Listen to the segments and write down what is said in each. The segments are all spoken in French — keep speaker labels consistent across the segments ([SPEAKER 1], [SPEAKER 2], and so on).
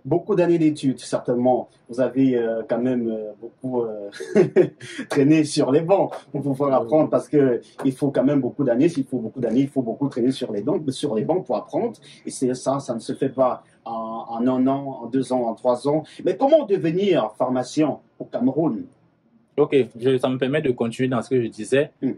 [SPEAKER 1] beaucoup d'années d'études, certainement. Vous avez quand même beaucoup traîné sur les bancs pour pouvoir apprendre parce que il faut quand même beaucoup d'années. S'il faut beaucoup d'années, il faut beaucoup traîner sur les bancs pour apprendre. Et c'est ça, ça ne se fait pas en un an, en 2 ans, en 3 ans. Mais comment devenir pharmacien au Cameroun?
[SPEAKER 2] Ok, ça me permet de continuer dans ce que je disais.
[SPEAKER 1] Hmm.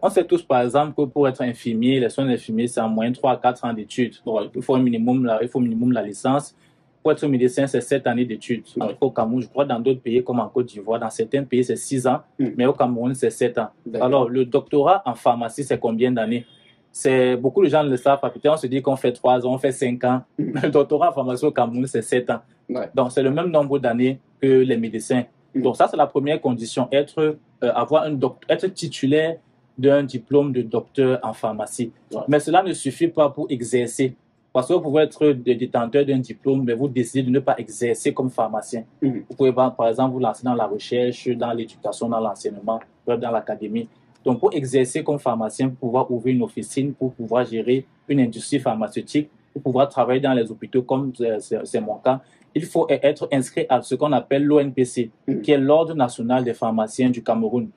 [SPEAKER 2] On sait tous, par exemple, que pour être infirmier, les soins d'infirmier, c'est en moyenne 3 à 4 ans d'études. Donc, il faut un minimum, il faut au minimum la licence. Pour être médecin, c'est 7 années d'études.
[SPEAKER 1] Ouais.
[SPEAKER 2] Au Cameroun, je crois dans d'autres pays comme en Côte d'Ivoire, dans certains pays, c'est 6 ans, mais au Cameroun, c'est 7 ans. Alors, le doctorat en pharmacie, c'est combien d'années? Beaucoup de gens ne le savent pas. Peut-être on se dit qu'on fait 3 ans, on fait 5 ans. Le doctorat en pharmacie au Cameroun, c'est 7 ans.
[SPEAKER 1] Ouais.
[SPEAKER 2] Donc, c'est le même nombre d'années que les médecins. Donc, ça, c'est la première condition, être titulaire d'un diplôme de docteur en pharmacie. Ouais. Mais cela ne suffit pas pour exercer. Parce que vous pouvez être détenteur d'un diplôme, mais vous décidez de ne pas exercer comme pharmacien. Vous pouvez, par exemple, vous lancer dans la recherche, dans l'éducation, dans l'enseignement, dans l'académie. Donc, pour exercer comme pharmacien, pour pouvoir ouvrir une officine, pour pouvoir gérer une industrie pharmaceutique, pour pouvoir travailler dans les hôpitaux, comme c'est mon cas, il faut être inscrit à ce qu'on appelle l'ONPC, qui est l'Ordre national des pharmaciens du Cameroun.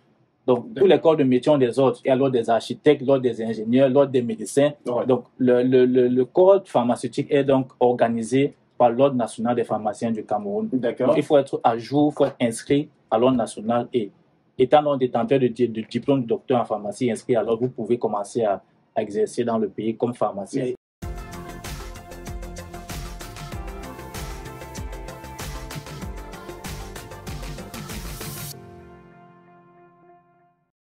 [SPEAKER 2] Donc, tous les corps de métier ont des ordres. Il y a l'ordre des architectes, l'ordre des ingénieurs, l'ordre des médecins. Ouais. Donc, le corps pharmaceutique est donc organisé par l'Ordre national des pharmaciens du Cameroun. Donc, il faut être à jour, il faut être inscrit à l'Ordre national et étant donc détenteur de diplôme de docteur en pharmacie inscrit, alors vous pouvez commencer à exercer dans le pays comme pharmacien.